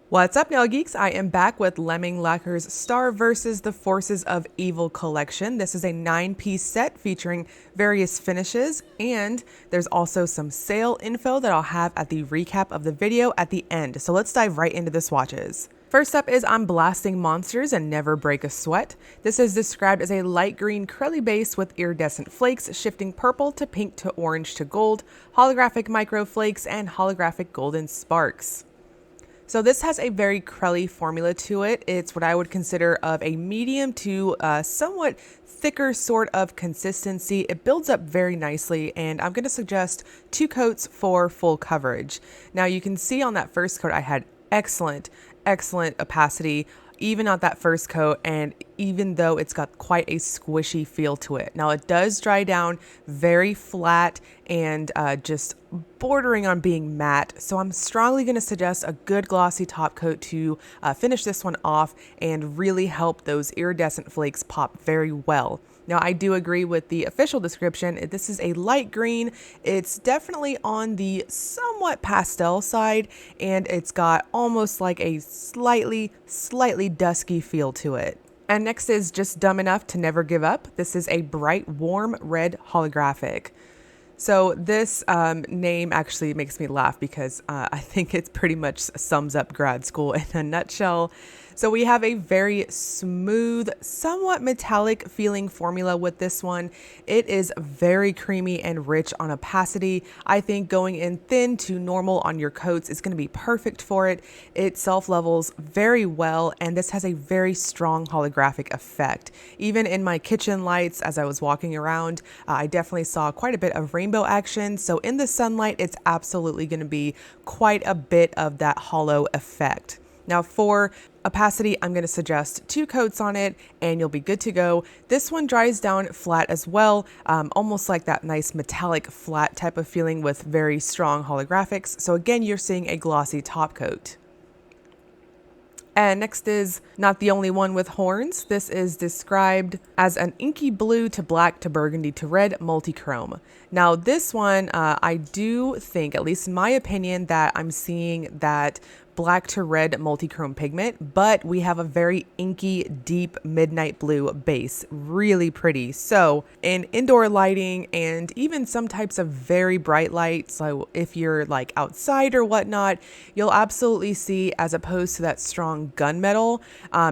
What's up, Nail Geeks? I am back with Lemming Lacquer's Star vs. the Forces of Evil collection. This is a 9-piece set featuring various finishes, and there's also some sale info that I'll have at the recap of the video at the end. So let's dive right into the swatches. First up is I'm Blasting Monsters and Never Break a Sweat. This is described as a light green curly base with iridescent flakes shifting purple to pink to orange to gold, holographic micro flakes, and holographic golden sparks. So this has a very crelly formula to it. It's what I would consider of a medium to somewhat thicker sort of consistency. It builds up very nicely, and I'm going to suggest 2 coats for full coverage. Now you can see on that first coat I had excellent opacity even on that first coat, and even though it's got quite a squishy feel to it. Now it does dry down very flat and just bordering on being matte, so I'm strongly going to suggest a good glossy top coat to finish this one off and really help those iridescent flakes pop very well. Now, I do agree with the official description. This is a light green. It's definitely on the somewhat pastel side, and it's got almost like a slightly dusky feel to it. And next is Just Dumb Enough to Never Give Up. This is a bright, warm red holographic. So this name actually makes me laugh because I think it pretty much sums up grad school in a nutshell. So we have a very smooth, somewhat metallic feeling formula with this one. It is very creamy and rich on opacity. I think going in thin to normal on your coats is going to be perfect for it. It self-levels very well, and this has a very strong holographic effect. Even in my kitchen lights as I was walking around, I definitely saw quite a bit of rainbow action. So in the sunlight, it's absolutely going to be quite a bit of that hollow effect. Now for opacity, I'm going to suggest 2 coats on it and you'll be good to go. This one dries down flat as well, almost like that nice metallic flat type of feeling with very strong holographics. So again, you're seeing a glossy top coat. And next is Not the Only One with Horns. This is described as an inky blue to black to burgundy to red multi-chrome. Now this one, I do think, at least in my opinion, that I'm seeing that black to red multi-chrome pigment, but we have a very inky, deep midnight blue base. Really pretty. So in indoor lighting and even some types of very bright light, so if you're like outside or whatnot, you'll absolutely see, as opposed to that strong gunmetal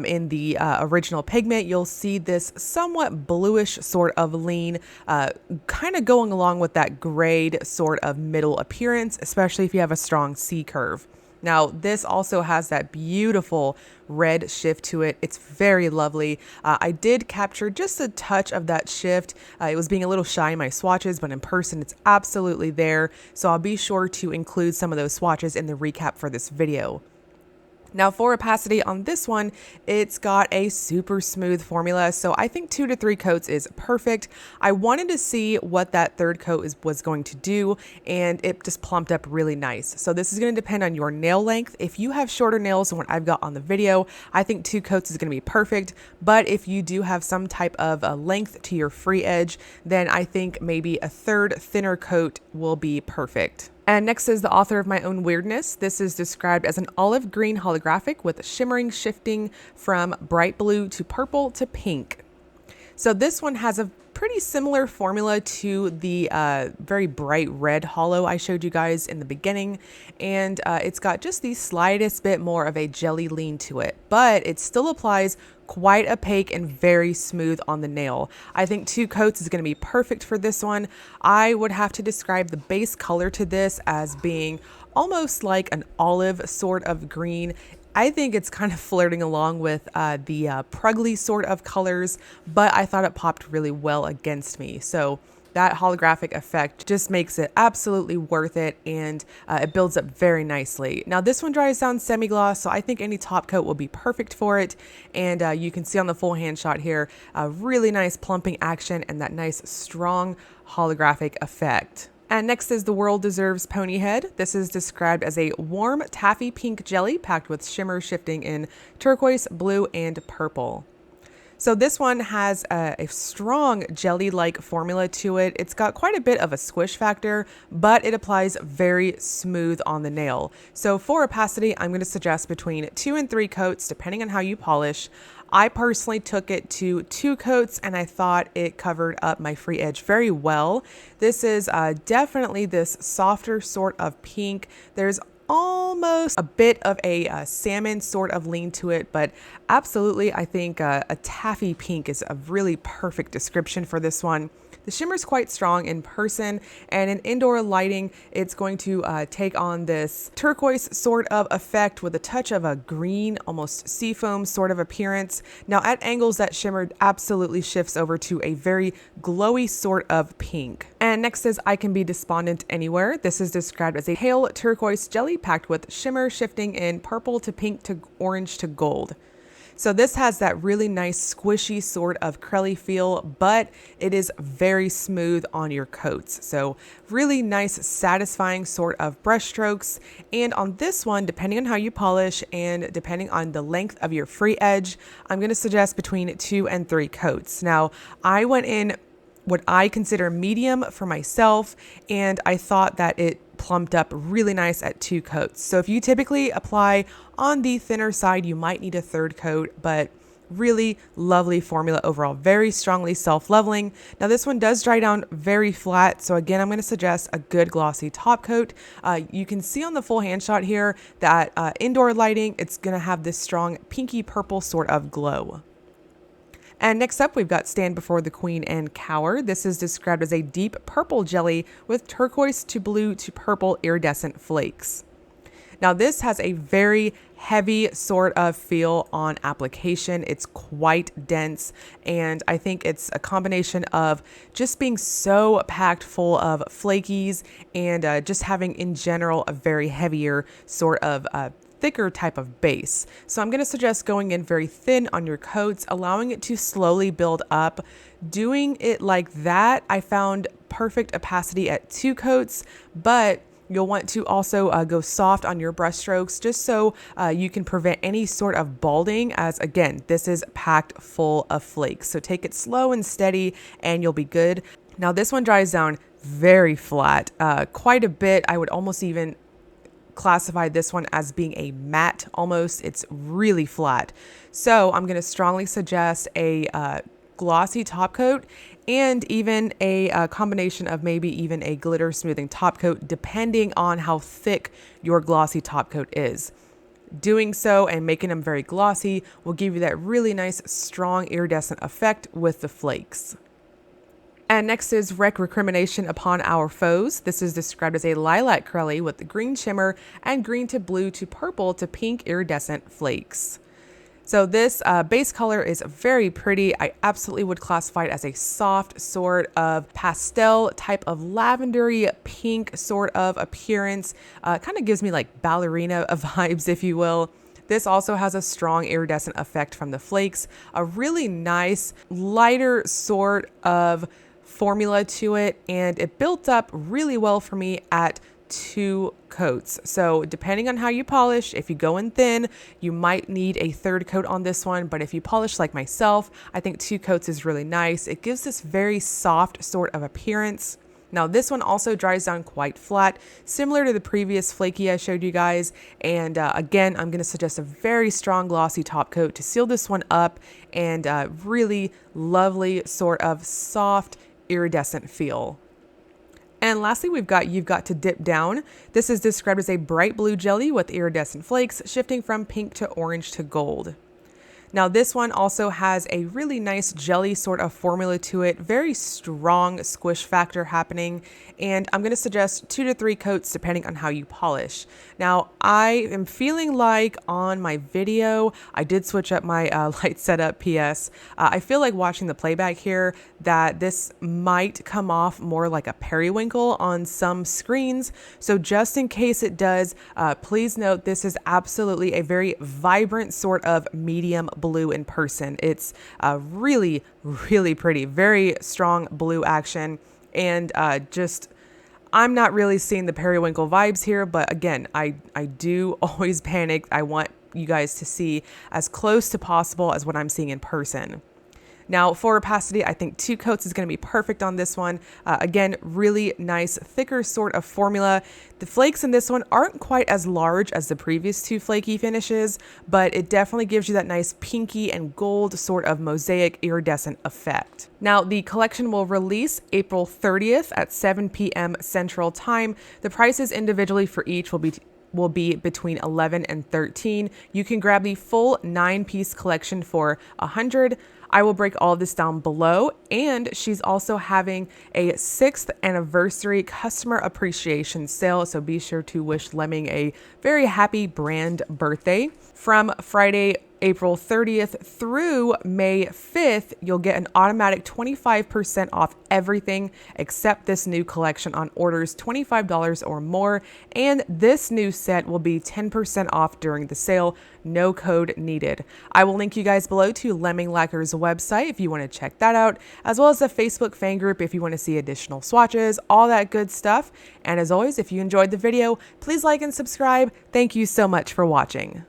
in the original pigment, you'll see this somewhat bluish sort of lean, kind of going along with that grayed sort of middle appearance, especially if you have a strong C curve. Now, this also has that beautiful red shift to it. It's very lovely. I did capture just a touch of that shift. It was being a little shy in my swatches, but in person, it's absolutely there. So I'll be sure to include some of those swatches in the recap for this video. Now for opacity on this one, it's got a super smooth formula, so I think 2 to 3 coats is perfect. I wanted to see what that third coat was going to do, and it just plumped up really nice. So this is going to depend on your nail length. If you have shorter nails than what I've got on the video, I think 2 coats is going to be perfect. But if you do have some type of a length to your free edge, then I think maybe a third thinner coat will be perfect. And next is The Author of My Own Weirdness. This is described as an olive green holographic with shimmering shifting from bright blue to purple to pink. So this one has a pretty similar formula to the very bright red hollow I showed you guys in the beginning, and it's got just the slightest bit more of a jelly lean to it, but it still applies quite opaque and very smooth on the nail. I think 2 coats is going to be perfect for this one. I would have to describe the base color to this as being almost like an olive sort of green. I think it's kind of flirting along with the Prugly sort of colors, but I thought it popped really well against me. So that holographic effect just makes it absolutely worth it, and it builds up very nicely. Now this one dries down semi-gloss, so I think any top coat will be perfect for it. And you can see on the full hand shot here, a really nice plumping action and that nice strong holographic effect. And next is The World Deserves Pony Head. This is described as a warm taffy pink jelly packed with shimmer shifting in turquoise, blue, and purple. So this one has a strong jelly-like formula to it. It's got quite a bit of a squish factor, but it applies very smooth on the nail. So for opacity, I'm going to suggest between 2 and 3 coats, depending on how you polish. I personally took it to 2 coats and I thought it covered up my free edge very well. This is definitely this softer sort of pink. There's almost a bit of a salmon sort of lean to it, but absolutely I think a taffy pink is a really perfect description for this one. The shimmer is quite strong in person, and in indoor lighting, it's going to take on this turquoise sort of effect with a touch of a green, almost seafoam sort of appearance. Now at angles, that shimmer absolutely shifts over to a very glowy sort of pink. And next is I Can Be Despondent Anywhere. This is described as a pale turquoise jelly packed with shimmer shifting in purple to pink to orange to gold. So this has that really nice squishy sort of crelly feel, but it is very smooth on your coats. So really nice, satisfying sort of brush strokes. And on this one, depending on how you polish and depending on the length of your free edge, I'm going to suggest between 2 and 3 coats. Now, I went in what I consider medium for myself, and I thought that it plumped up really nice at 2 coats. So if you typically apply on the thinner side, you might need a 3rd coat, but really lovely formula overall, very strongly self-leveling. Now this one does dry down very flat, so again, I'm going to suggest a good glossy top coat. You can see on the full hand shot here that indoor lighting, it's going to have this strong pinky purple sort of glow. And next up, we've got Stand Before the Queen and Cower. This is described as a deep purple jelly with turquoise to blue to purple iridescent flakes. Now this has a very heavy sort of feel on application. It's quite dense, and I think it's a combination of just being so packed full of flakies and just having in general a very heavier sort of thicker type of base. So I'm going to suggest going in very thin on your coats, allowing it to slowly build up. Doing it like that, I found perfect opacity at 2 coats, but you'll want to also go soft on your brush strokes just so you can prevent any sort of balding, as again, this is packed full of flakes. So take it slow and steady and you'll be good. Now this one dries down very flat, quite a bit. I would almost even classify this one as being a matte almost. It's really flat. So I'm going to strongly suggest a glossy top coat and even a combination of maybe even a glitter smoothing top coat, depending on how thick your glossy top coat is. Doing so and making them very glossy will give you that really nice, strong iridescent effect with the flakes. And next is Recrimination Upon Our Foes. This is described as a lilac crelly with the green shimmer and green to blue to purple to pink iridescent flakes. So this base color is very pretty. I absolutely would classify it as a soft sort of pastel type of lavendery pink sort of appearance. Kind of gives me like ballerina vibes, if you will. This also has a strong iridescent effect from the flakes, a really nice lighter sort of formula to it, and it built up really well for me at 2 coats. So depending on how you polish, if you go in thin, you might need a 3rd coat on this one, but if you polish like myself, I think 2 coats is really nice. It gives this very soft sort of appearance. Now this one also dries down quite flat, similar to the previous flaky I showed you guys. And again, I'm going to suggest a very strong glossy top coat to seal this one up, and really lovely sort of soft iridescent feel. And lastly, we've got You've Got to Dip Down. This is described as a bright blue jelly with iridescent flakes shifting from pink to orange to gold. Now this one also has a really nice jelly sort of formula to it, very strong squish factor happening, and I'm going to suggest 2 to 3 coats depending on how you polish. Now I am feeling like on my video, I did switch up my light setup. PS, I feel like watching the playback here that this might come off more like a periwinkle on some screens. So just in case it does, please note this is absolutely a very vibrant sort of medium blue in person. It's really, really pretty, very strong blue action, and just I'm not really seeing the periwinkle vibes here, but again, I do always panic. I want you guys to see as close to possible as what I'm seeing in person. Now for opacity, I think 2 coats is going to be perfect on this one. Again, really nice, thicker sort of formula. The flakes in this one aren't quite as large as the previous 2 flaky finishes, but it definitely gives you that nice pinky and gold sort of mosaic iridescent effect. Now the collection will release April 30th at 7 p.m. Central Time. The prices individually for each will be between 11 and 13. You can grab the full 9-piece collection for $100. I will break all of this down below, and she's also having a 6th anniversary customer appreciation sale, so be sure to wish Lemming a very happy brand birthday. From Friday, April 30th through May 5th, you'll get an automatic 25% off everything except this new collection on orders $25 or more, and this new set will be 10% off during the sale. No code needed. I will link you guys below to Lemming Lacquer's website if you want to check that out, as well as the Facebook fan group if you want to see additional swatches, all that good stuff. And as always, if you enjoyed the video, please like and subscribe. Thank you so much for watching.